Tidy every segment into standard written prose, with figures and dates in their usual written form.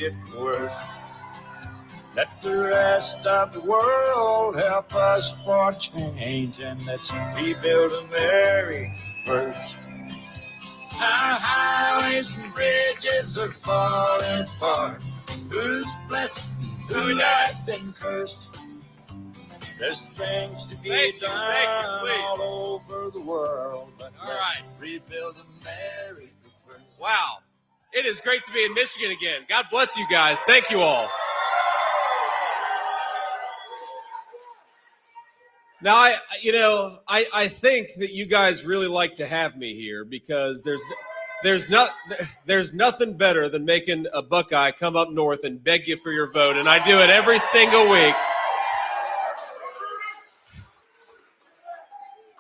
it worse. Let the rest of the world help us for change, and let's rebuild America first. Our highways and bridges are falling apart. Who's blessed, who has been cursed? There's things to be done all over the world, but let's rebuild America first. Wow. It is great to be in Michigan again. God bless you guys. Thank you all. Now, I think that you guys really like to have me here because there's nothing better than making a Buckeye come up north and beg you for your vote, and I do it every single week.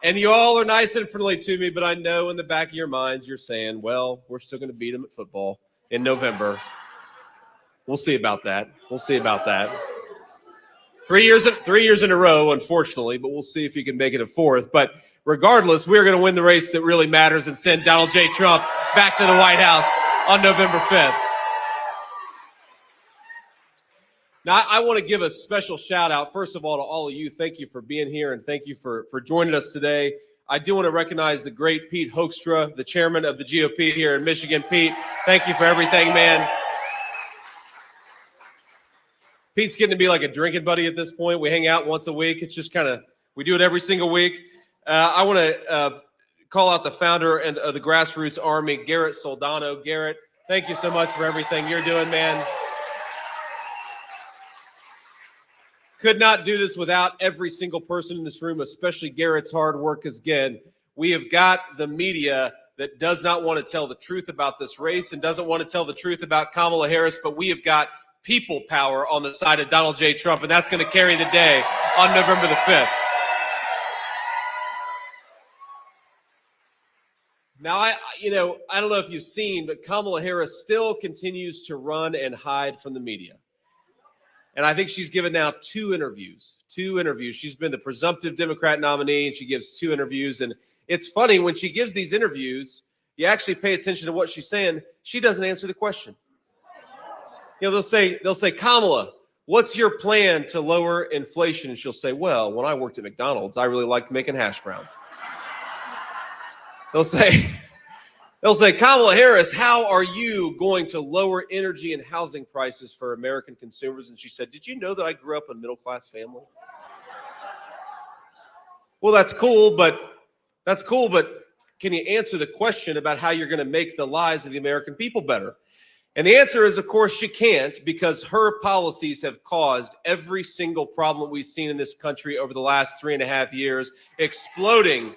And you all are nice and friendly to me, but I know in the back of your minds you're saying, well, we're still going to beat them at football in November. We'll see about that. We'll see about that. 3 years in a row, unfortunately, but we'll see if you can make it a fourth. But regardless, we're going to win the race that really matters and send Donald J. Trump back to the White House on November 5th. Now, I want to give a special shout out, first of all, to all of you. Thank you for being here, and thank you for joining us today. I do want to recognize the great Pete Hoekstra, the chairman of the GOP here in Michigan. Pete, thank you for everything, man. Pete's getting to be like a drinking buddy at this point. We hang out once a week. It's just kind of, we do it every single week. I want to call out the founder of the Grassroots Army, Garrett Soldano. Garrett, thank you so much for everything you're doing, man. Could not do this without every single person in this room, especially Garrett's hard work, because, again, we have got the media that does not want to tell the truth about this race and doesn't want to tell the truth about Kamala Harris, but we have got people power on the side of Donald J. Trump, and that's going to carry the day on November the 5th. Now, I don't know if you've seen, but Kamala Harris still continues to run and hide from the media. And I think she's given now two interviews. She's been the presumptive Democrat nominee, and she gives 2 interviews. And it's funny, when she gives these interviews, you actually pay attention to what she's saying. She doesn't answer the question. They'll say, Kamala, what's your plan to lower inflation? And she'll say, well, when I worked at McDonald's, I really liked making hash browns. They'll say, Kamala Harris, how are you going to lower energy and housing prices for American consumers? And she said, did you know that I grew up in a middle-class family? Well, that's cool, but can you answer the question about how you're going to make the lives of the American people better? And the answer is, of course, she can't, because her policies have caused every single problem we've seen in this country over the last 3.5 years. Exploding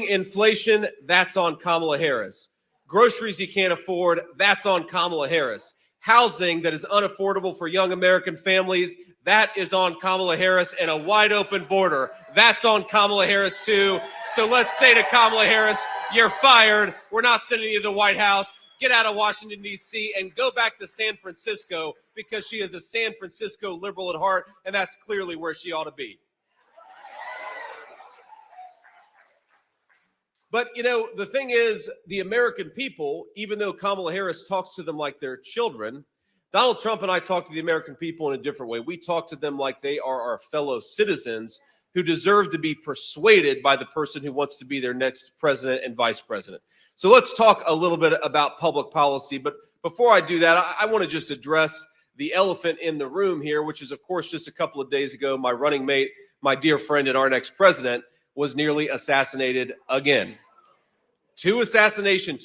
inflation, that's on Kamala Harris. Groceries you can't afford, that's on Kamala Harris. Housing that is unaffordable for young American families, that is on Kamala Harris. And a wide open border, that's on Kamala Harris too. So let's say to Kamala Harris, you're fired. We're not sending you to the White House. Get out of Washington, D.C., and go back to San Francisco, because she is a San Francisco liberal at heart, and that's clearly where she ought to be. But, the thing is, the American people, even though Kamala Harris talks to them like they're children, Donald Trump and I talk to the American people in a different way. We talk to them like they are our fellow citizens who deserve to be persuaded by the person who wants to be their next president and vice president. So let's talk a little bit about public policy. But before I do that, I want to just address the elephant in the room here, which is, of course, just a couple of days ago, my running mate, my dear friend and our next president, was nearly assassinated again. 2 assassination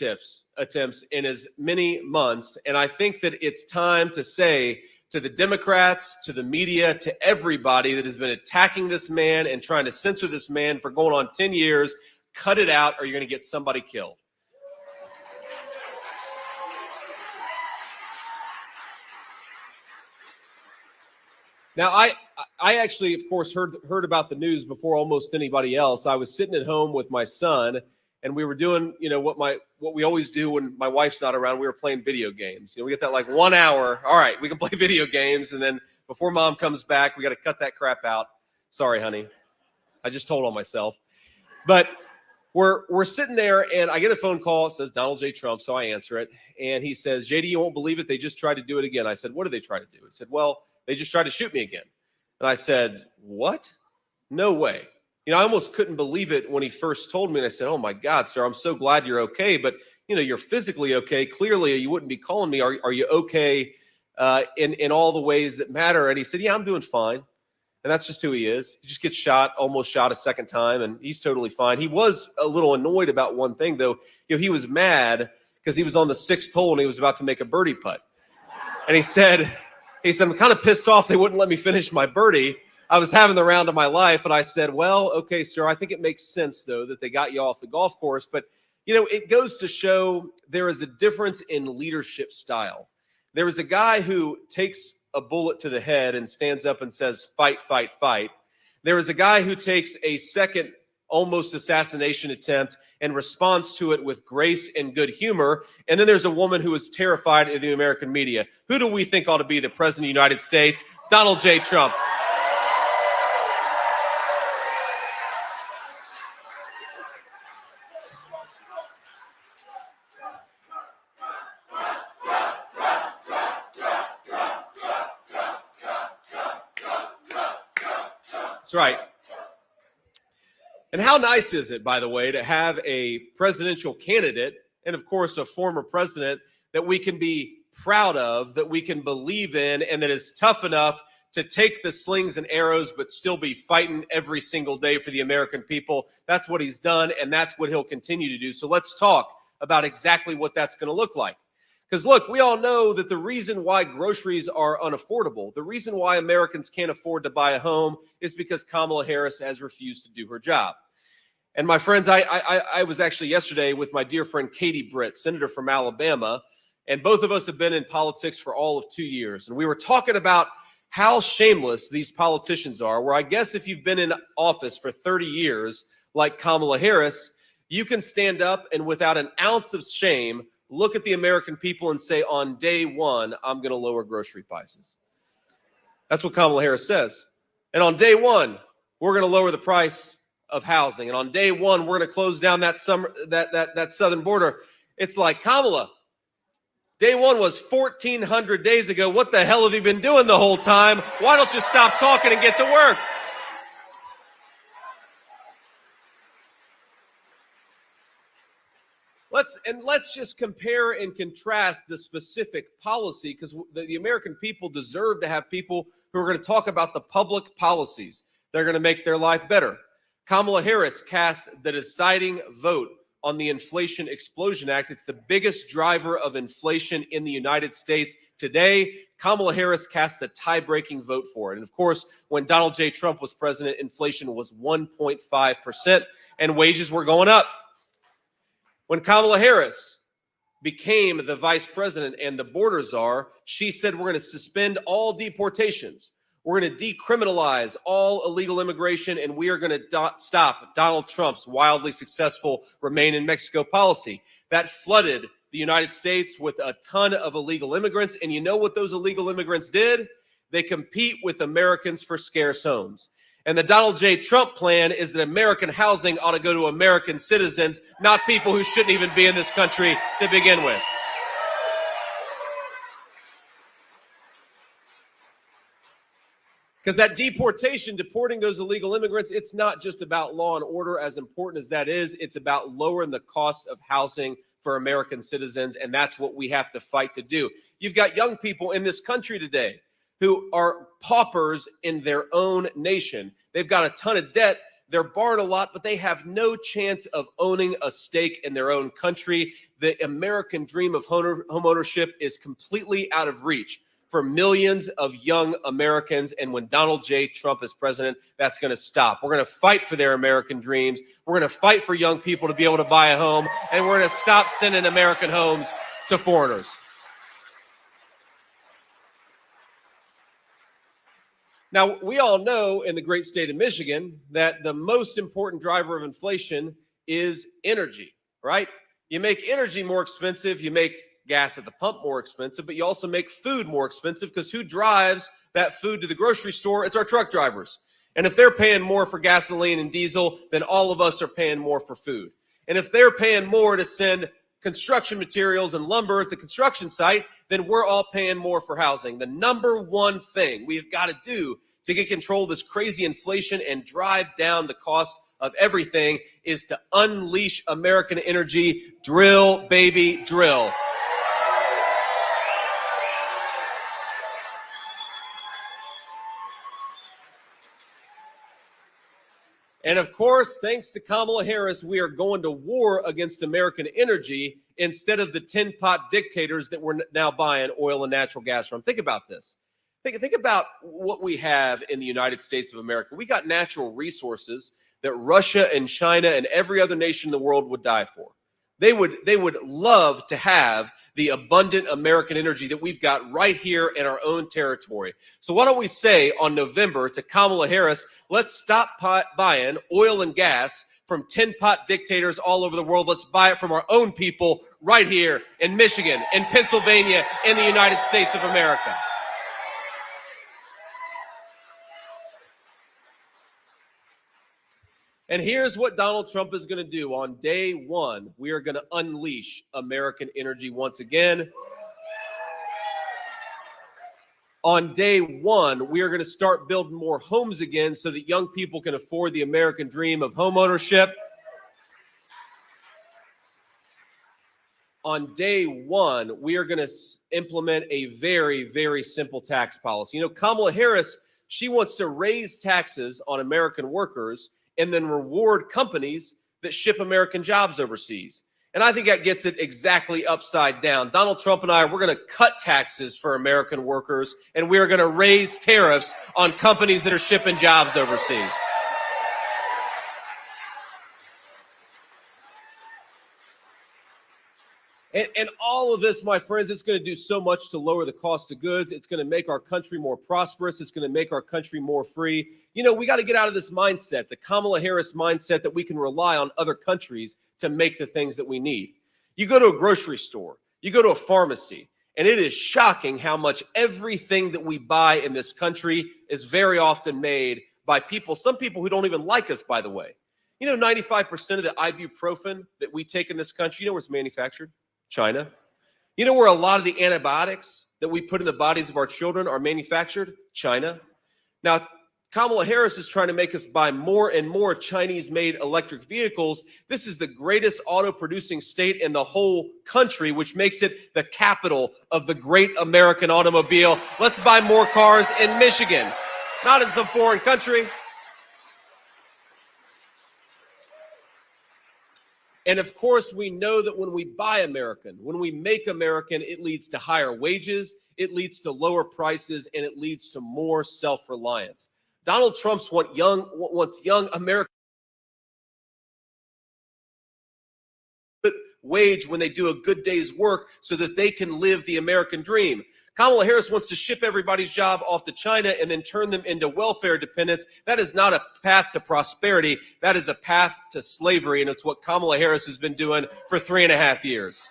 attempts in as many months. And I think that it's time to say to the Democrats, to the media, to everybody that has been attacking this man and trying to censor this man for going on 10 years, cut it out or you're going to get somebody killed. Now, I actually, of course, heard about the news before almost anybody else. I was sitting at home with my son, and we were doing, what we always do when my wife's not around. We were playing video games. We get that like 1 hour. All right, we can play video games, and then before mom comes back, we got to cut that crap out. Sorry, honey. I just told on myself. But we're sitting there, and I get a phone call. It says Donald J. Trump, so I answer it. And he says, JD, you won't believe it. They just tried to do it again. I said, what did they try to do? He said, well, they just tried to shoot me again. And I said, what? No way. You know, I almost couldn't believe it when he first told me. And I said, oh, my God, sir, I'm so glad you're okay. But, you know, you're physically okay. Clearly, you wouldn't be calling me. Are you okay in all the ways that matter? And he said, yeah, I'm doing fine. And that's just who he is. He just gets shot, almost shot a second time, and he's totally fine. He was a little annoyed about one thing, though. You know, he was mad because he was on the 6th hole and he was about to make a birdie putt. And he said, I'm kind of pissed off they wouldn't let me finish my birdie. I was having the round of my life. And I said, well, okay, sir, I think it makes sense, though, that they got you off the golf course. But, you know, it goes to show there is a difference in leadership style. There is a guy who takes a bullet to the head and stands up and says, fight, fight, fight. There is a guy who takes a second almost assassination attempt and responds to it with grace and good humor. And then there's a woman who is terrified of the American media. Who do we think ought to be the president of the United States? Donald J. Trump. That's right. And how nice is it, by the way, to have a presidential candidate and, of course, a former president that we can be proud of, that we can believe in, and that is tough enough to take the slings and arrows but still be fighting every single day for the American people. That's what he's done, and that's what he'll continue to do. So let's talk about exactly what that's going to look like. Because, look, we all know that the reason why groceries are unaffordable, the reason why Americans can't afford to buy a home is because Kamala Harris has refused to do her job. And, my friends, I was actually yesterday with my dear friend Katie Britt, senator from Alabama, and both of us have been in politics for all of 2 years. And we were talking about how shameless these politicians are, where I guess if you've been in office for 30 years, like Kamala Harris, you can stand up and without an ounce of shame look at the American people and say, on day one, I'm going to lower grocery prices. That's what Kamala Harris says. And on day one, we're going to lower the price of housing. And on day one, we're going to close down that southern border. It's like, Kamala, day one was 1,400 days ago. What the hell have you been doing the whole time? Why don't you stop talking and get to work? Let's just compare and contrast the specific policy, because the American people deserve to have people who are going to talk about the public policies that are going to make their life better. Kamala Harris cast the deciding vote on the Inflation Explosion Act. It's the biggest driver of inflation in the United States today. Kamala Harris cast the tie-breaking vote for it. And of course, when Donald J. Trump was president, inflation was 1.5% and wages were going up. When Kamala Harris became the vice president and the border czar, she said, we're going to suspend all deportations. We're going to decriminalize all illegal immigration, and we are going to stop Donald Trump's wildly successful Remain in Mexico policy. That flooded the United States with a ton of illegal immigrants. And you know what those illegal immigrants did? They compete with Americans for scarce homes. And the Donald J. Trump plan is that American housing ought to go to American citizens, not people who shouldn't even be in this country to begin with. Because that deporting those illegal immigrants, it's not just about law and order, as important as that is. It's about lowering the cost of housing for American citizens, and that's what we have to fight to do. You've got young people in this country today who are paupers in their own nation. They've got a ton of debt. They're borrowing a lot, but they have no chance of owning a stake in their own country. The American dream of homeownership is completely out of reach for millions of young Americans. And when Donald J. Trump is president, that's going to stop. We're going to fight for their American dreams. We're going to fight for young people to be able to buy a home. And we're going to stop sending American homes to foreigners. Now, we all know in the great state of Michigan that the most important driver of inflation is energy, right? You make energy more expensive, you make gas at the pump more expensive, but you also make food more expensive, because who drives that food to the grocery store? It's our truck drivers. And if they're paying more for gasoline and diesel, then all of us are paying more for food. And if they're paying more to send construction materials and lumber at the construction site, then we're all paying more for housing. The number one thing we've got to do to get control of this crazy inflation and drive down the cost of everything is to unleash American energy. Drill, baby, drill. And of course, thanks to Kamala Harris, we are going to war against American energy instead of the tin pot dictators that we're now buying oil and natural gas from. Think about this. Think about what we have in the United States of America. We got natural resources that Russia and China and every other nation in the world would die for. They would love to have the abundant American energy that we've got right here in our own territory. So why don't we say on November to Kamala Harris, let's stop buying oil and gas from tin pot dictators all over the world. Let's buy it from our own people right here in Michigan, in Pennsylvania, in the United States of America. And here's what Donald Trump is going to do. On day one, we are going to unleash American energy once again. On day one, we are going to start building more homes again so that young people can afford the American dream of homeownership. On day one, we are going to implement a very, very simple tax policy. You know, Kamala Harris, she wants to raise taxes on American workers and then reward companies that ship American jobs overseas. And I think that gets it exactly upside down. Donald Trump and we're going to cut taxes for American workers, and we are going to raise tariffs on companies that are shipping jobs overseas. And all of this, my friends, it's going to do so much to lower the cost of goods. It's going to make our country more prosperous. It's going to make our country more free. You know, we got to get out of this mindset, the Kamala Harris mindset that we can rely on other countries to make the things that we need. You go to a grocery store, you go to a pharmacy, and it is shocking how much everything that we buy in this country is very often made by people, some people who don't even like us, by the way. You know, 95% of the ibuprofen that we take in this country, you know where it's manufactured? China. You know where a lot of the antibiotics that we put in the bodies of our children are manufactured? China. Now, Kamala Harris is trying to make us buy more and more Chinese-made electric vehicles. This is the greatest auto-producing state in the whole country, which makes it the capital of the great American automobile. Let's buy more cars in Michigan, not in some foreign country. And of course, we know that when we buy American, when we make American, it leads to higher wages, it leads to lower prices, and it leads to more self-reliance. Donald Trump wants young Americans wage when they do a good day's work so that they can live the American dream. Kamala Harris wants to ship everybody's job off to China and then turn them into welfare dependents. That is not a path to prosperity. That is a path to slavery, and it's what Kamala Harris has been doing for 3.5 years.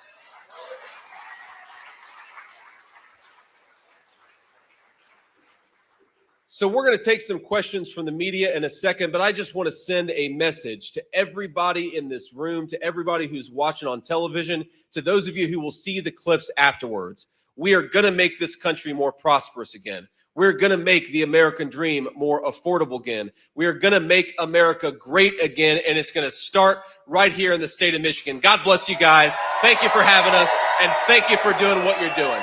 So we're going to take some questions from the media in a second, but I just want to send a message to everybody in this room, to everybody who's watching on television, to those of you who will see the clips afterwards. We are going to make this country more prosperous again. We're going to make the American dream more affordable again. We are going to make America great again, and it's going to start right here in the state of Michigan. God bless you guys. Thank you for having us, and thank you for doing what you're doing.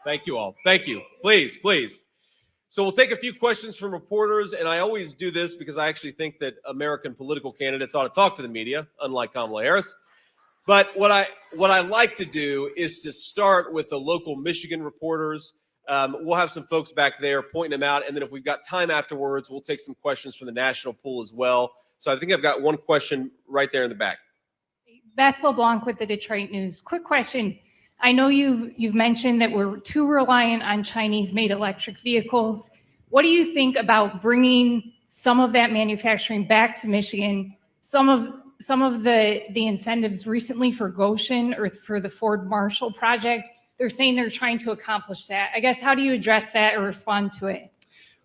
Thank you all. Thank you. Please, please. So we'll take a few questions from reporters, and I always do this because I actually think that American political candidates ought to talk to the media, unlike Kamala Harris. But what I like to do is to start with the local Michigan reporters. We'll have some folks back there pointing them out, and then if we've got time afterwards, we'll take some questions from the national pool as well. So I think I've got one question right there in the back. Beth LeBlanc with the Detroit News. Quick question. I know you've mentioned that we're too reliant on Chinese-made electric vehicles. What do you think about bringing some of that manufacturing back to Michigan? Some of the incentives recently for Goshen or for the Ford Marshall project, they're saying they're trying to accomplish that. I guess, how do you address that or respond to it?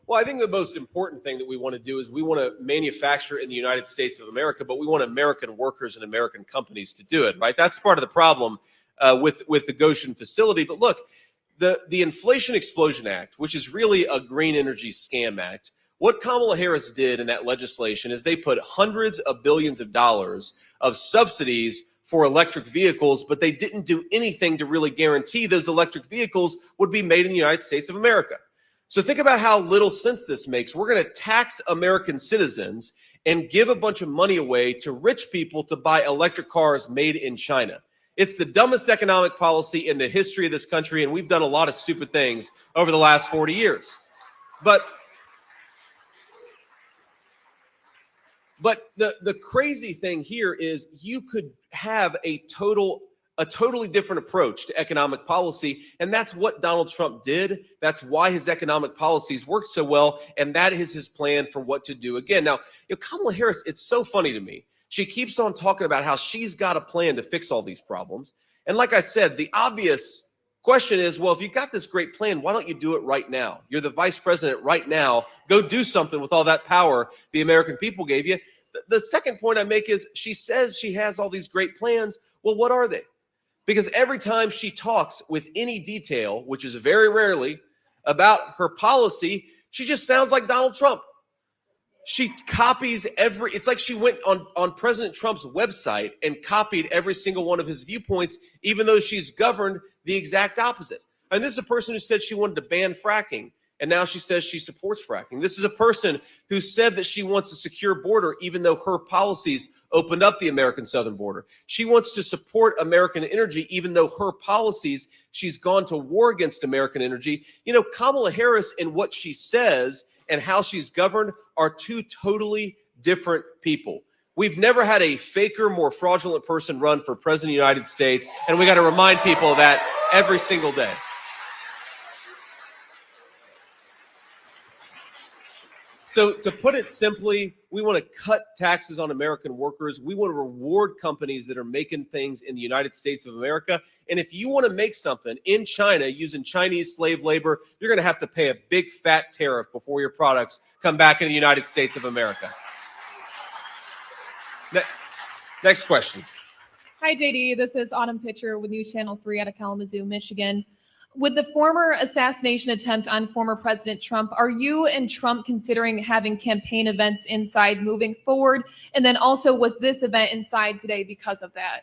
Well, I think the most important thing that we want to do is we want to manufacture in the United States of America, but we want American workers and American companies to do it, right? That's part of the problem with the Goshen facility. But look, the Inflation Explosion Act, which is really a green energy scam act, what Kamala Harris did in that legislation is they put hundreds of billions of dollars of subsidies for electric vehicles, but they didn't do anything to really guarantee those electric vehicles would be made in the United States of America. So think about how little sense this makes. We're going to tax American citizens and give a bunch of money away to rich people to buy electric cars made in China. It's the dumbest economic policy in the history of this country, and we've done a lot of stupid things over the last 40 years. But the crazy thing here is you could have a totally different approach to economic policy, and that's what Donald Trump did. That's why his economic policies worked so well, and that is his plan for what to do again. Now, Kamala Harris, it's so funny to me. She keeps on talking about how she's got a plan to fix all these problems. And like I said, the obvious question is, well, if you've got this great plan, why don't you do it right now? You're the vice president right now. Go do something with all that power the American people gave you. The second point I make is she says she has all these great plans. Well, what are they? Because every time she talks with any detail, which is very rarely, about her policy, she just sounds like Donald Trump. She copies it's like she went on President Trump's website and copied every single one of his viewpoints, even though she's governed the exact opposite. And this is a person who said she wanted to ban fracking, and now she says she supports fracking. This is a person who said that she wants a secure border, even though her policies opened up the American southern border. She wants to support American energy, even though her policies, she's gone to war against American energy. Kamala Harris and what she says and how she's governed are two totally different people. We've never had a faker, more fraudulent person run for president of the United States, and we got to remind people of that every single day. So to put it simply, we want to cut taxes on American workers. We want to reward companies that are making things in the United States of America. And if you want to make something in China using Chinese slave labor, you're going to have to pay a big fat tariff before your products come back into the United States of America. Next question. Hi, JD. This is Autumn Pitcher with News Channel 3 out of Kalamazoo, Michigan. With the former assassination attempt on former President Trump, are you and Trump considering having campaign events inside moving forward? And then also, was this event inside today because of that?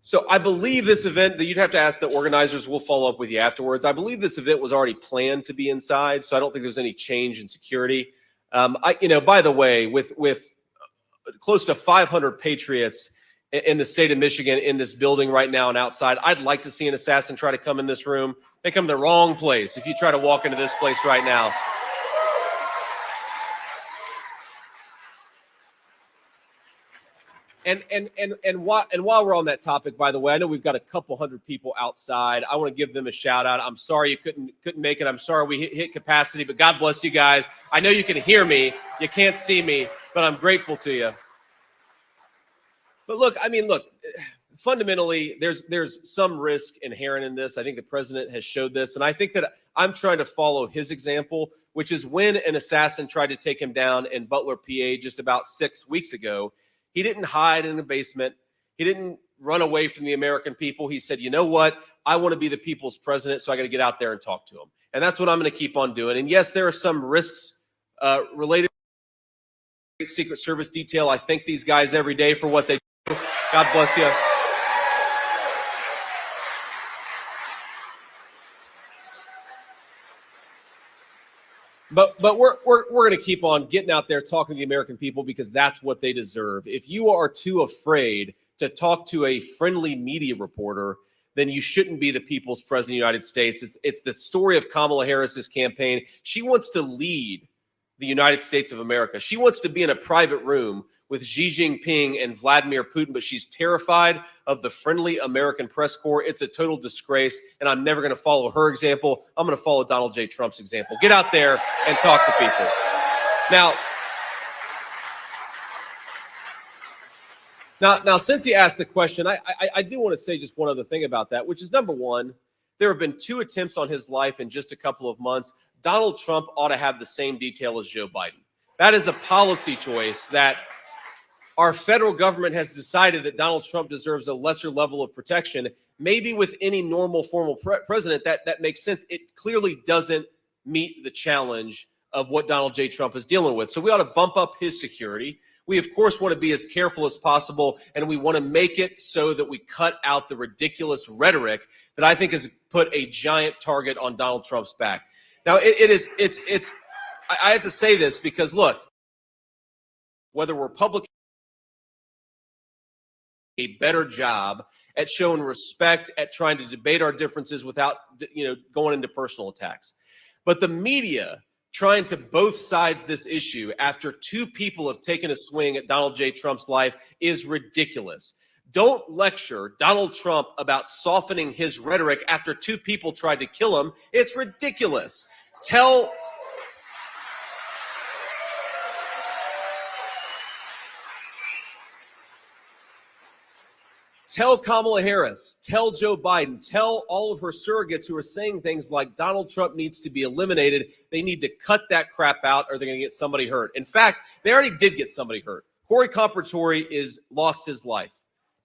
So I believe this event, that you'd have to ask the organizers, we'll follow up with you afterwards. I believe this event was already planned to be inside, so I don't think there's any change in security. By the way, with close to 500 patriots in the state of Michigan in this building right now and outside, I'd like to see an assassin try to come in this room. They come to the wrong place if you try to walk into this place right now. And while we're on that topic, by the way, I know we've got a couple hundred people outside. I want to give them a shout out. I'm sorry you couldn't make it. I'm sorry we hit capacity, but God bless you guys. I know you can hear me. You can't see me, but I'm grateful to you. But look, fundamentally, there's some risk inherent in this. I think the president has showed this, and I think that I'm trying to follow his example, which is when an assassin tried to take him down in Butler, PA, just about 6 weeks ago. He didn't hide in a basement. He didn't run away from the American people. He said, you know what? I want to be the people's president, so I got to get out there and talk to him. And that's what I'm going to keep on doing. And yes, there are some risks related to Secret Service detail. I thank these guys every day for what they do. God bless you. But we're going to keep on getting out there talking to the American people because that's what they deserve. If you are too afraid to talk to a friendly media reporter, then you shouldn't be the people's president of the United States. It's the story of Kamala Harris's campaign. She wants to lead the United States of America. She wants to be in a private room with Xi Jinping and Vladimir Putin, but she's terrified of the friendly American press corps. It's a total disgrace, and I'm never going to follow her example. I'm going to follow Donald J. Trump's example. Get out there and talk to people. Now, since he asked the question, I do want to say just one other thing about that, which is, number one, there have been 2 attempts on his life in just a couple of months. Donald Trump ought to have the same detail as Joe Biden. That is a policy choice that our federal government has decided that Donald Trump deserves a lesser level of protection. Maybe with any normal formal president, that makes sense. It clearly doesn't meet the challenge of what Donald J. Trump is dealing with. So we ought to bump up his security. We, of course, want to be as careful as possible, and we want to make it so that we cut out the ridiculous rhetoric that I think has put a giant target on Donald Trump's back. Now, I have to say this because, look, whether Republicans do a better job at showing respect, at trying to debate our differences without, going into personal attacks. But the media trying to both sides this issue after 2 people have taken a swing at Donald J. Trump's life is ridiculous. Don't lecture Donald Trump about softening his rhetoric after 2 people tried to kill him. It's ridiculous. Tell Kamala Harris, tell Joe Biden, tell all of her surrogates who are saying things like Donald Trump needs to be eliminated. They need to cut that crap out or they're going to get somebody hurt. In fact, they already did get somebody hurt. Corey Compertory lost his life.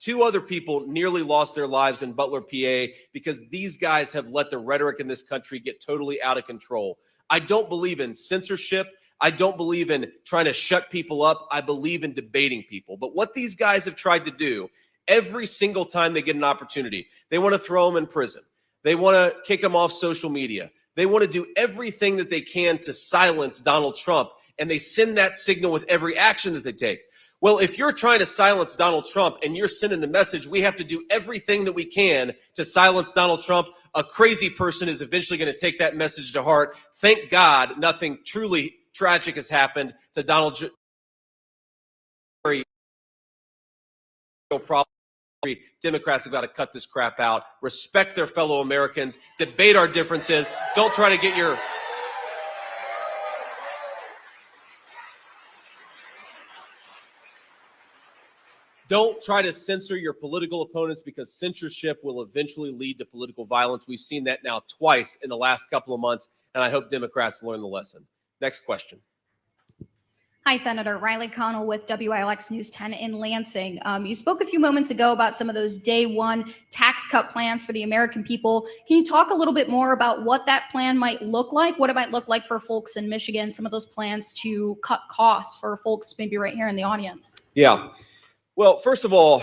2 other people nearly lost their lives in Butler, PA, because these guys have let the rhetoric in this country get totally out of control. I don't believe in censorship. I don't believe in trying to shut people up. I believe in debating people. But what these guys have tried to do every single time they get an opportunity, they want to throw them in prison. They want to kick them off social media. They want to do everything that they can to silence Donald Trump, and they send that signal with every action that they take. Well, if you're trying to silence Donald Trump and you're sending the message, we have to do everything that we can to silence Donald Trump, a crazy person is eventually going to take that message to heart. Thank God nothing truly tragic has happened to Donald Trump. Problem. Democrats have got to cut this crap out, respect their fellow Americans, debate our differences. Don't try to get your Don't try to censor your political opponents, because censorship will eventually lead to political violence. We've seen that now twice in the last couple of months, and I hope Democrats learn the lesson. Next question. Hi, Senator. Riley Connell with WILX News 10 in Lansing. You spoke a few moments ago about some of those day one tax cut plans for the American people. Can you talk a little bit more about what that plan might look like, what it might look like for folks in Michigan, some of those plans to cut costs for folks maybe right here in the audience? Yeah. Well, first of all,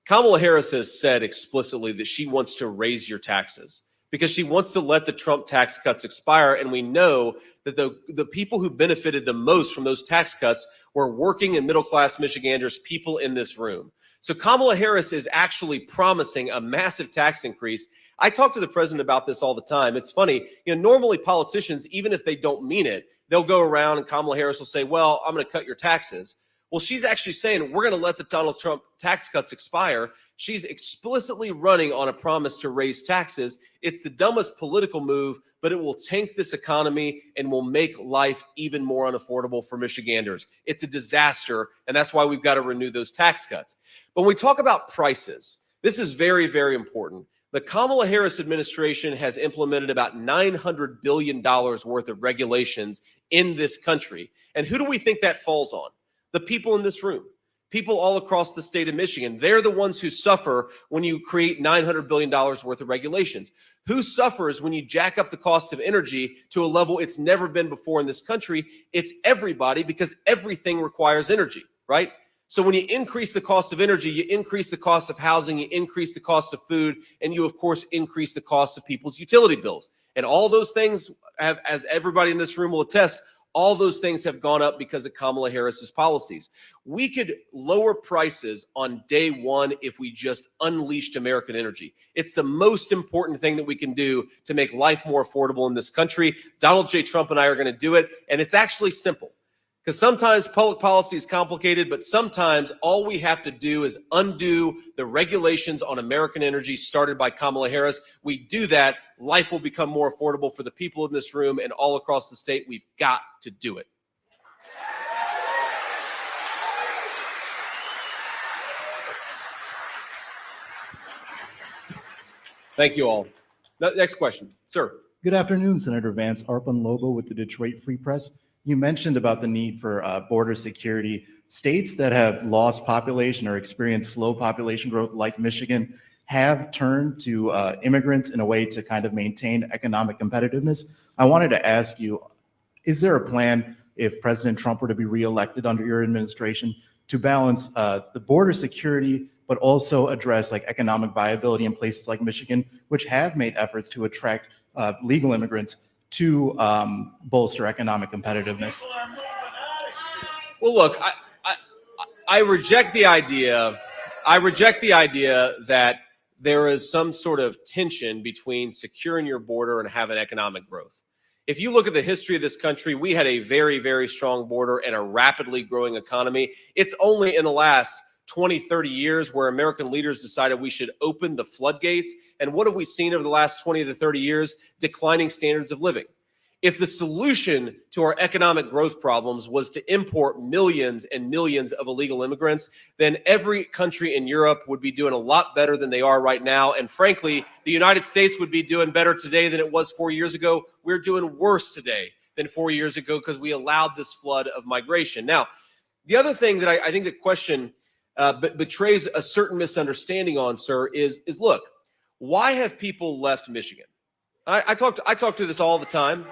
Kamala Harris has said explicitly that she wants to raise your taxes because she wants to let the Trump tax cuts expire. And we know that the people who benefited the most from those tax cuts were working and middle-class Michiganders, people in this room. So Kamala Harris is actually promising a massive tax increase. I talk to the president about this all the time. It's funny, normally politicians, even if they don't mean it, they'll go around and Kamala Harris will say, well, I'm going to cut your taxes. Well, she's actually saying we're going to let the Donald Trump tax cuts expire. She's explicitly running on a promise to raise taxes. It's the dumbest political move, but it will tank this economy and will make life even more unaffordable for Michiganders. It's a disaster, and that's why we've got to renew those tax cuts. But when we talk about prices, this is very, very important. The Kamala Harris administration has implemented about $900 billion worth of regulations in this country. And who do we think that falls on? The people in this room, people all across the state of Michigan. They're the ones who suffer when you create $900 billion worth of regulations. Who suffers when you jack up the cost of energy to a level it's never been before in this country? It's everybody, because everything requires energy, right? So when you increase the cost of energy, you increase the cost of housing, you increase the cost of food, and you, of course, increase the cost of people's utility bills. And all those things have, as everybody in this room will attest, all those things have gone up because of Kamala Harris's policies. We could lower prices on day one if we just unleashed American energy. It's the most important thing that we can do to make life more affordable in this country. Donald J. Trump and I are going to do it, and it's actually simple. Because sometimes public policy is complicated, but sometimes all we have to do is undo the regulations on American energy started by Kamala Harris. We do that, life will become more affordable for the people in this room and all across the state. We've got to do it. Thank you all. Next question, sir. Good afternoon, Senator Vance. Arpan Lobo with the Detroit Free Press. You mentioned about the need for border security. States that have lost population or experienced slow population growth, like Michigan, have turned to immigrants in a way to kind of maintain economic competitiveness. I wanted to ask you, is there a plan, if President Trump were to be reelected under your administration, to balance the border security, but also address like economic viability in places like Michigan, which have made efforts to attract legal immigrants to bolster economic competitiveness? Well, look, I reject the idea. I reject the idea that there is some sort of tension between securing your border and having economic growth. If you look at the history of this country, we had a very, very strong border and a rapidly growing economy. It's only in the last 20, 30 years where American leaders decided we should open the floodgates. And what have we seen over the last 20 to 30 years? Declining standards of living. If the solution to our economic growth problems was to import millions and millions of illegal immigrants, then every country in Europe would be doing a lot better than they are right now. And frankly, the United States would be doing better today than it was 4 years ago. We're doing worse today than 4 years ago because we allowed this flood of migration. Now, the other thing that I think the question betrays a certain misunderstanding on, sir, is look, why have people left Michigan? I talk to this all the time.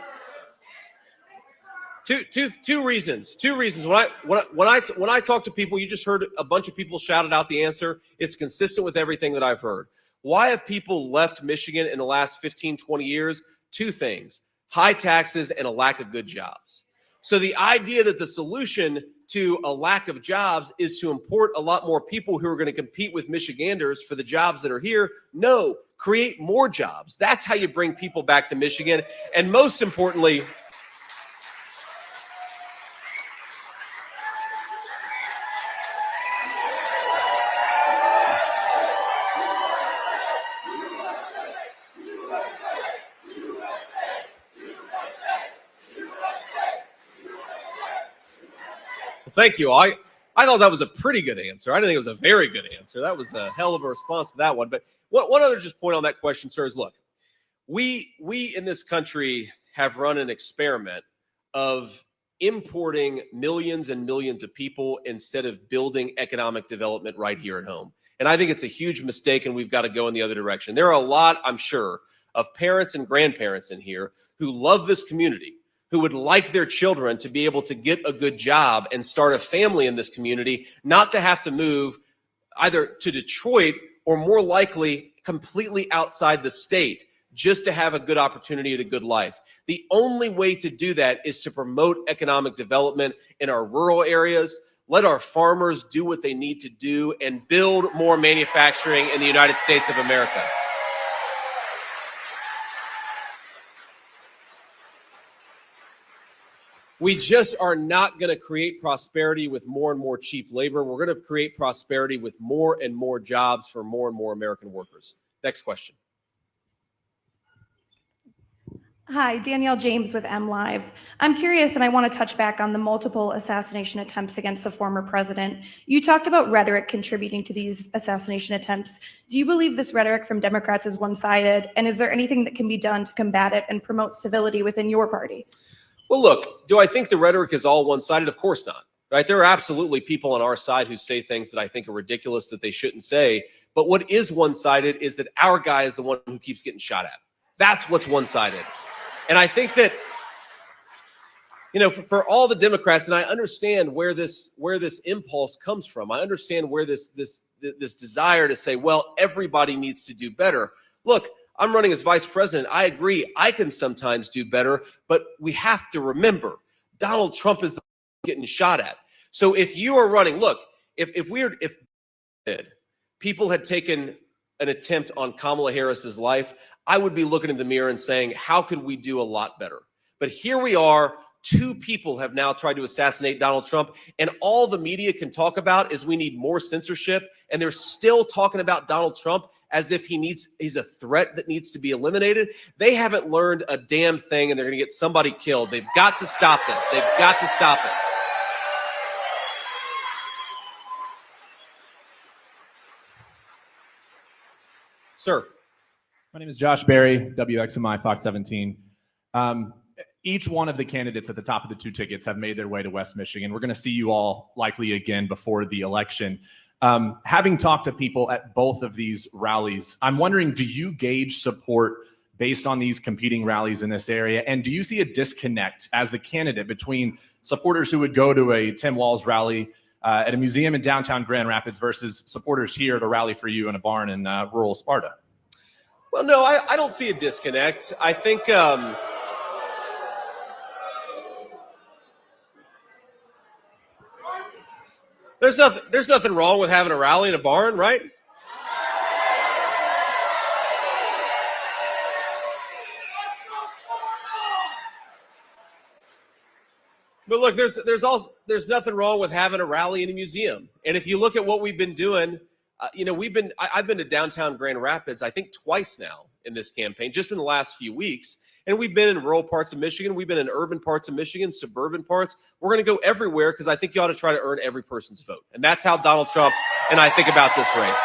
Two reasons. When I talk to people, you just heard a bunch of people shouted out the answer. It's consistent with everything that I've heard. Why have people left Michigan in the last 15, 20 years? Two things: high taxes and a lack of good jobs. So the idea that the solution to a lack of jobs is to import a lot more people who are going to compete with Michiganders for the jobs that are here. No, create more jobs. That's how you bring people back to Michigan. And most importantly, thank you. I thought that was a pretty good answer. I didn't think it was a very good answer. That was a hell of a response to that one. But one other just point on that question, sir, is look, we in this country have run an experiment of importing millions and millions of people instead of building economic development right here at home. And I think it's a huge mistake, and we've got to go in the other direction. There are a lot, I'm sure, of parents and grandparents in here who love this community, who would like their children to be able to get a good job and start a family in this community, not to have to move either to Detroit or more likely completely outside the state just to have a good opportunity and a good life. The only way to do that is to promote economic development in our rural areas, let our farmers do what they need to do, and build more manufacturing in the United States of America. We just are not going to create prosperity with more and more cheap labor. We're going to create prosperity with more and more jobs for more and more American workers. Next question. Hi, Danielle James with MLive. I'm curious, and I want to touch back on the multiple assassination attempts against the former president. You talked about rhetoric contributing to these assassination attempts. Do you believe this rhetoric from Democrats is one-sided? And is there anything that can be done to combat it and promote civility within your party? Well, look, do I think the rhetoric is all one-sided? Of course not, right? There are absolutely people on our side who say things that I think are ridiculous that they shouldn't say. But what is one-sided is that our guy is the one who keeps getting shot at. That's what's one-sided. And I think that, you know, for all the Democrats, and I understand where this impulse comes from. I understand where this desire to say, well, everybody needs to do better. Look, I'm running as vice president. I agree. I can sometimes do better, but we have to remember Donald Trump is the one getting shot at. So if you are running, look, if people had taken an attempt on Kamala Harris's life, I would be looking in the mirror and saying, how could we do a lot better? But here we are. 2 people have now tried to assassinate Donald Trump, and all the media can talk about is we need more censorship, and they're still talking about Donald Trump as if he's a threat that needs to be eliminated. They haven't learned a damn thing, and they're going to get somebody killed. They've got to stop this. They've got to stop it. Sir. My name is Josh Berry, WXMI Fox 17. Each one of the candidates at the top of the 2 tickets have made their way to West Michigan. We're going to see you all likely again before the election. Having talked to people at both of these rallies, I'm wondering, do you gauge support based on these competing rallies in this area? And do you see a disconnect as the candidate between supporters who would go to a Tim Walz rally at a museum in downtown Grand Rapids versus supporters here at a rally for you in a barn in rural Sparta? Well, no, I don't see a disconnect. I think there's nothing wrong with having a rally in a barn, right? But look, there's nothing wrong with having a rally in a museum. And if you look at what we've been doing, I've been to downtown Grand Rapids, I think twice now in this campaign, just in the last few weeks. And we've been in rural parts of Michigan. We've been in urban parts of Michigan, suburban parts. We're going to go everywhere because I think you ought to try to earn every person's vote. And that's how Donald Trump and I think about this race.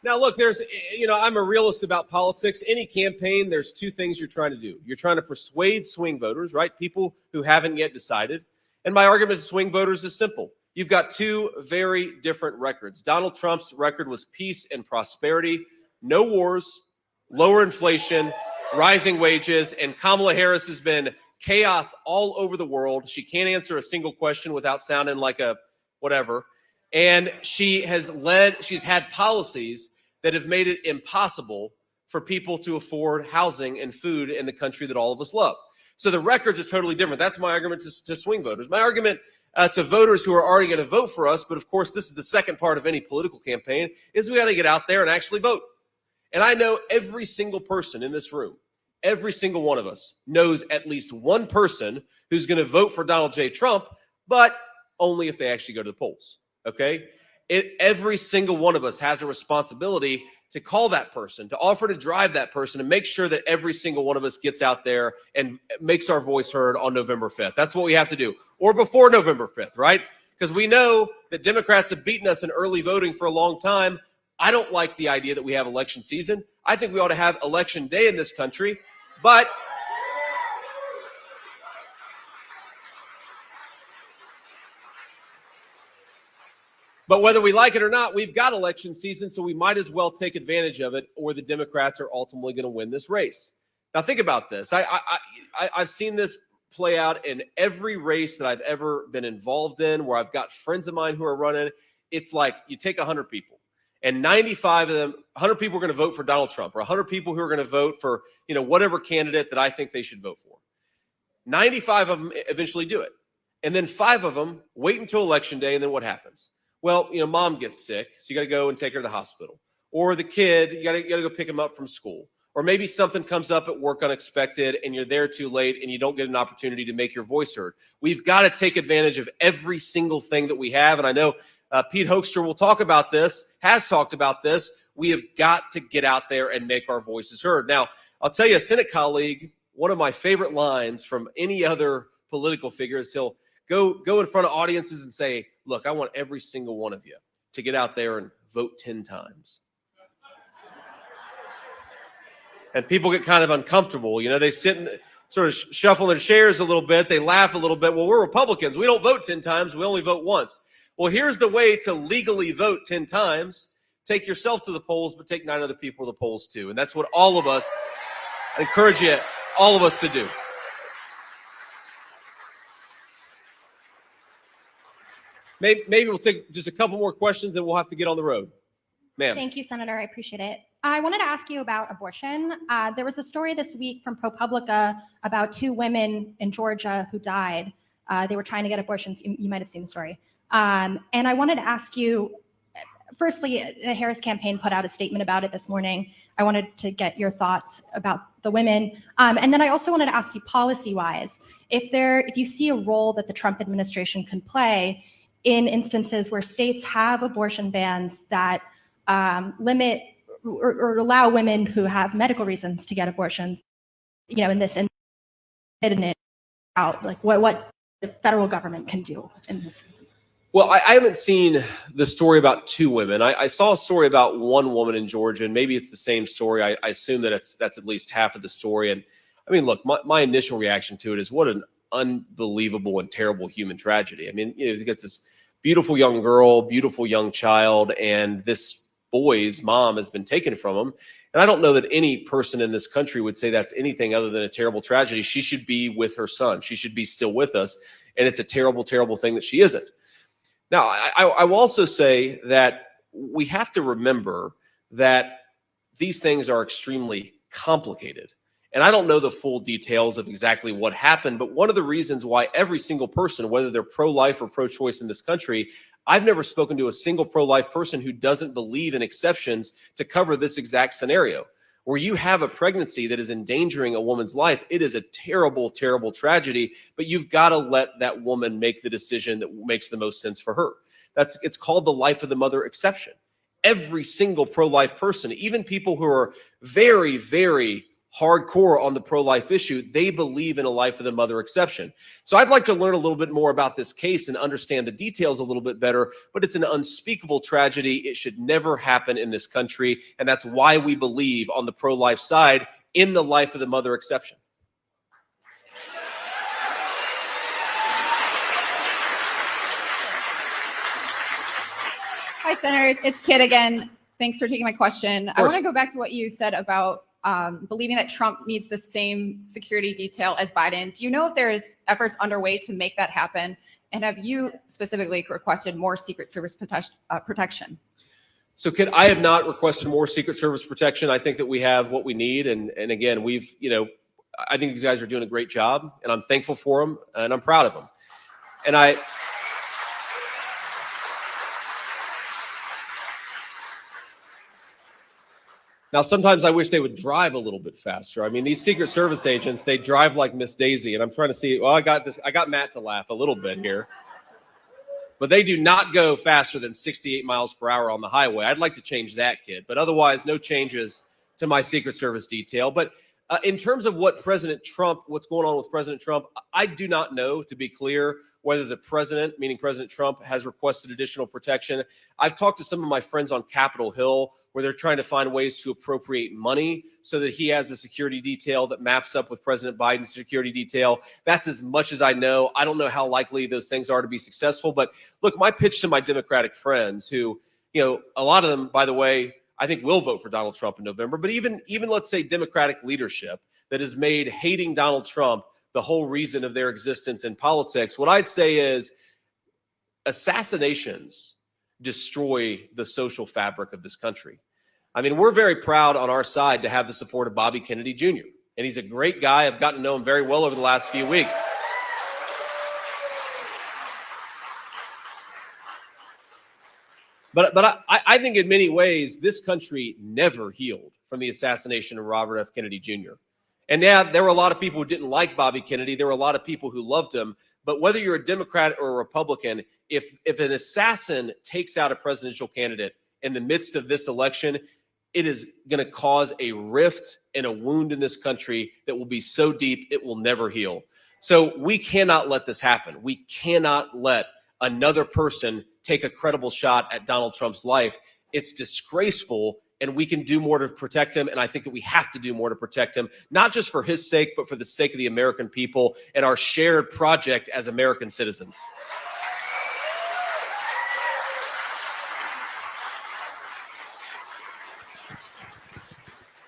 Now, look, I'm a realist about politics. Any campaign, there's 2 things you're trying to do. You're trying to persuade swing voters, right? People who haven't yet decided. And my argument to swing voters is simple. You've got 2 very different records. Donald Trump's record was peace and prosperity, no wars, lower inflation, rising wages, and Kamala Harris has been chaos all over the world. She can't answer a single question without sounding like a whatever. And she's had policies that have made it impossible for people to afford housing and food in the country that all of us love. So the records are totally different. That's my argument to swing voters. My argument to voters who are already going to vote for us, but of course this is the second part of any political campaign, is we got to get out there and actually vote. And I know every single person in this room, every single one of us knows at least one person who's going to vote for Donald J. Trump, but only if they actually go to the polls, okay? Every single one of us has a responsibility to call that person, to offer to drive that person, and make sure that every single one of us gets out there and makes our voice heard on November 5th. That's what we have to do, or before November 5th, right? Because we know that Democrats have beaten us in early voting for a long time. I don't like the idea that we have election season. I think we ought to have election day in this country, but whether we like it or not, we've got election season, so we might as well take advantage of it, or the Democrats are ultimately going to win this race. Now, think about this. I've seen this play out in every race that I've ever been involved in, where I've got friends of mine who are running. It's like you take 100 people, and 95 of them, 100 people are going to vote for Donald Trump, or 100 people who are going to vote for, whatever candidate that I think they should vote for. 95 of them eventually do it. And then 5 of them wait until election day, and then what happens? Well, mom gets sick, so you got to go and take her to the hospital. Or the kid, you got to go pick him up from school. Or maybe something comes up at work unexpected and you're there too late and you don't get an opportunity to make your voice heard. We've got to take advantage of every single thing that we have. And I know Pete Hoekstra will talk about this, has talked about this. We have got to get out there and make our voices heard. Now, I'll tell you, a Senate colleague, one of my favorite lines from any other political figure is he'll go in front of audiences and say, look, I want every single one of you to get out there and vote 10 times. And people get kind of uncomfortable. They sit and sort of shuffle their chairs a little bit. They laugh a little bit. Well, we're Republicans. We don't vote 10 times. We only vote once. Well, here's the way to legally vote 10 times. Take yourself to the polls, but take 9 other people to the polls too. And that's what all of us, I encourage you, all of us to do. Maybe we'll take just a couple more questions, then we'll have to get on the road. Ma'am. Thank you, Senator. I appreciate it. I wanted to ask you about abortion. There was a story this week from ProPublica about 2 women in Georgia who died. They were trying to get abortions. You might have seen the story. And I wanted to ask you, firstly, the Harris campaign put out a statement about it this morning. I wanted to get your thoughts about the women. And then I also wanted to ask you policy-wise, if you see a role that the Trump administration can play in instances where states have abortion bans that limit or allow women who have medical reasons to get abortions, in this out, like what the federal government can do in this instance. Well, I haven't seen the story about two women. I saw a story about one woman in Georgia, and maybe it's the same story. I assume that that's at least half of the story. And I mean, look, my initial reaction to it is what an unbelievable and terrible human tragedy. I mean, you get this beautiful young girl, beautiful young child, and this boy's mom has been taken from him. And I don't know that any person in this country would say that's anything other than a terrible tragedy. She should be with her son. She should be still with us. And it's a terrible, terrible thing that she isn't. Now, I will also say that we have to remember that these things are extremely complicated. And I don't know the full details of exactly what happened, but one of the reasons why every single person, whether they're pro-life or pro-choice in this country, I've never spoken to a single pro-life person who doesn't believe in exceptions to cover this exact scenario. Where you have a pregnancy that is endangering a woman's life, it is a terrible, terrible tragedy, but you've got to let that woman make the decision that makes the most sense for her. It's called the life of the mother exception. Every single pro-life person, even people who are very, very hardcore on the pro-life issue, they believe in a life of the mother exception. So I'd like to learn a little bit more about this case and understand the details a little bit better, but it's an unspeakable tragedy. It should never happen in this country, and that's why we believe on the pro-life side in the life of the mother exception. Hi, Senator. It's Kit again. Thanks for taking my question. I want to go back to what you said about believing that Trump needs the same security detail as Biden. Do you know if there's efforts underway to make that happen? And have you specifically requested more Secret Service protection? So, Kit, I have not requested more Secret Service protection. I think that we have what we need. And again, I think these guys are doing a great job, and I'm thankful for them, and I'm proud of them. And Now, sometimes I wish they would drive a little bit faster. I mean, these Secret Service agents, they drive like Miss Daisy. And I'm trying to see, well, I got Matt to laugh a little bit here. But they do not go faster than 68 miles per hour on the highway. I'd like to change that, Kid. But otherwise, no changes to my Secret Service detail. But in terms of what's going on with President Trump, I do not know, to be clear, whether the president, meaning President Trump, has requested additional protection. I've talked to some of my friends on Capitol Hill where they're trying to find ways to appropriate money so that he has a security detail that maps up with President Biden's security detail. That's as much as I know. I don't know how likely those things are to be successful. But look, my pitch to my Democratic friends who, a lot of them, by the way, I think will vote for Donald Trump in November. But even let's say Democratic leadership that has made hating Donald Trump the whole reason of their existence in politics, what I'd say is assassinations destroy the social fabric of this country. I mean, we're very proud on our side to have the support of Bobby Kennedy Jr. And he's a great guy. I've gotten to know him very well over the last few weeks. But I think in many ways, this country never healed from the assassination of Robert F. Kennedy Jr. And yeah, there were a lot of people who didn't like Bobby Kennedy. There were a lot of people who loved him. But whether you're a Democrat or a Republican, if an assassin takes out a presidential candidate in the midst of this election, it is going to cause a rift and a wound in this country that will be so deep it will never heal. So we cannot let this happen. We cannot let another person take a credible shot at Donald Trump's life. It's disgraceful, and we can do more to protect him. And I think that we have to do more to protect him, not just for his sake, but for the sake of the American people and our shared project as American citizens.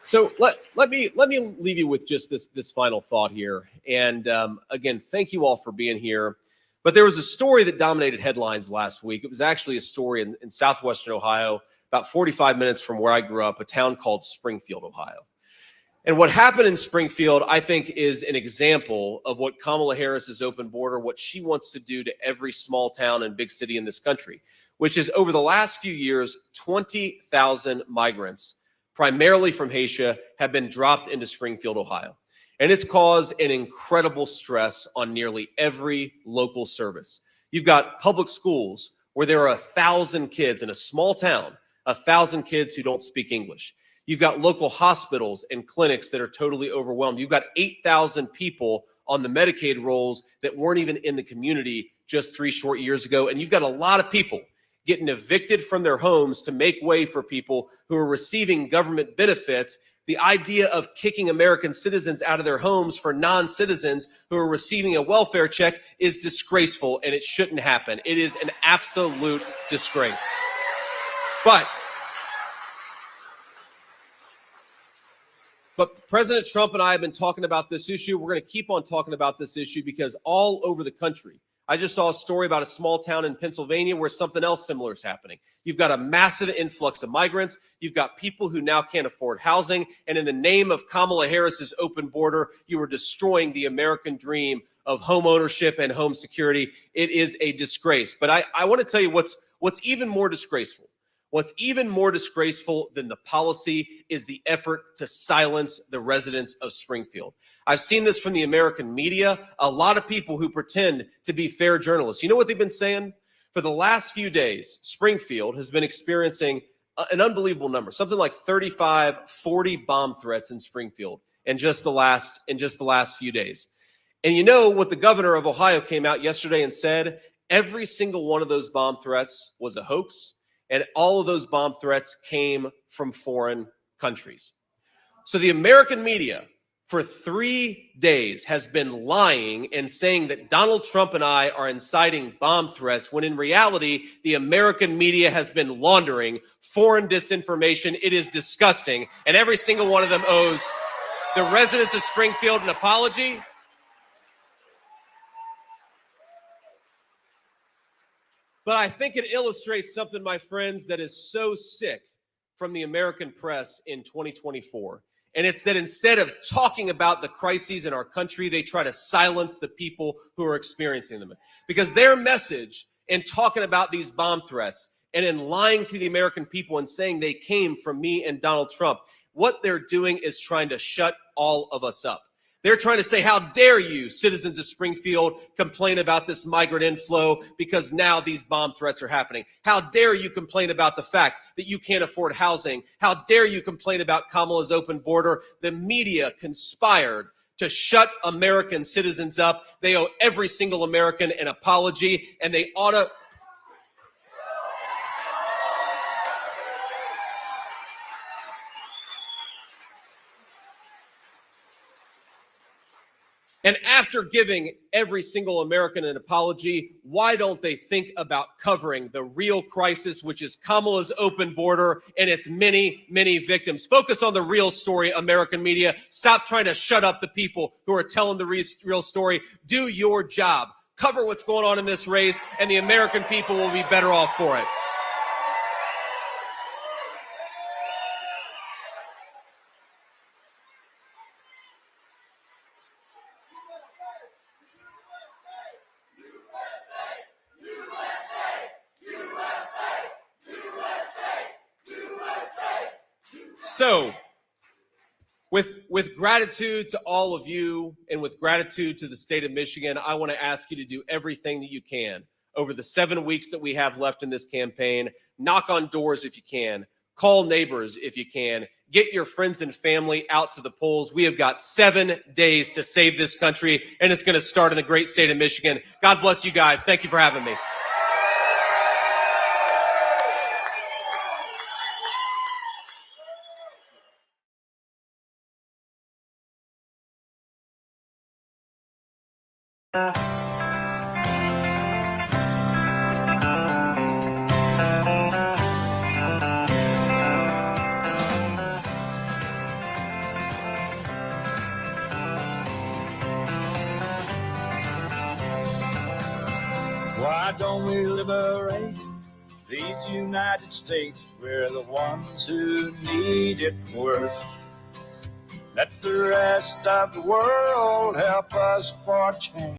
So let me leave you with just this final thought here. And again, thank you all for being here. But there was a story that dominated headlines last week. It was actually a story in southwestern Ohio, about 45 minutes from where I grew up, a town called Springfield, Ohio. And what happened in Springfield, I think, is an example of what Kamala Harris's open border, what she wants to do to every small town and big city in this country, which is over the last few years, 20,000 migrants primarily from Haiti, have been dropped into Springfield, Ohio. And it's caused an incredible stress on nearly every local service. You've got public schools where there are 1,000 kids in a small town, 1,000 kids who don't speak English. You've got local hospitals and clinics that are totally overwhelmed. You've got 8,000 people on the Medicaid rolls that weren't even in the community just 3 short years ago. And you've got a lot of people getting evicted from their homes to make way for people who are receiving government benefits. The idea of kicking American citizens out of their homes for non-citizens who are receiving a welfare check is disgraceful, and it shouldn't happen. It is an absolute disgrace. But President Trump and I have been talking about this issue. We're going to keep on talking about this issue because all over the country, I just saw a story about a small town in Pennsylvania where something else similar is happening. You've got a massive influx of migrants. You've got people who now can't afford housing. And in the name of Kamala Harris's open border, you are destroying the American dream of home ownership and home security. It is a disgrace. But I want to tell you what's even more disgraceful. What's even more disgraceful than the policy is the effort to silence the residents of Springfield. I've seen this from the American media, a lot of people who pretend to be fair journalists. You know what they've been saying? For the last few days, Springfield has been experiencing an unbelievable number, something like 35, 40 bomb threats in Springfield in just the last few days. And you know what the governor of Ohio came out yesterday and said? Every single one of those bomb threats was a hoax. And all of those bomb threats came from foreign countries. So the American media for 3 days has been lying and saying that Donald Trump and I are inciting bomb threats, when in reality, the American media has been laundering foreign disinformation. It is disgusting. And every single one of them owes the residents of Springfield an apology. But I think it illustrates something, my friends, that is so sick from the American press in 2024. And it's that instead of talking about the crises in our country, they try to silence the people who are experiencing them. Because their message in talking about these bomb threats and in lying to the American people and saying they came from me and Donald Trump, what they're doing is trying to shut all of us up. They're trying to say, how dare you, citizens of Springfield, complain about this migrant inflow because now these bomb threats are happening. How dare you complain about the fact that you can't afford housing? How dare you complain about Kamala's open border? The media conspired to shut American citizens up. They owe every single American an apology, and they ought to... And after giving every single American an apology, why don't they think about covering the real crisis, which is Kamala's open border and its many, many victims? Focus on the real story, American media. Stop trying to shut up the people who are telling the real story. Do your job. Cover what's going on in this race, and the American people will be better off for it. So, with gratitude to all of you and with gratitude to the state of Michigan, I want to ask you to do everything that you can over the 7 weeks that we have left in this campaign. Knock on doors if you can. Call neighbors if you can. Get your friends and family out to the polls. We have got 7 days to save this country, and it's going to start in the great state of Michigan. God bless you guys. Thank you for having me. Why don't we liberate these United States? We're the ones who need it worst. Let the rest of the world help us for change.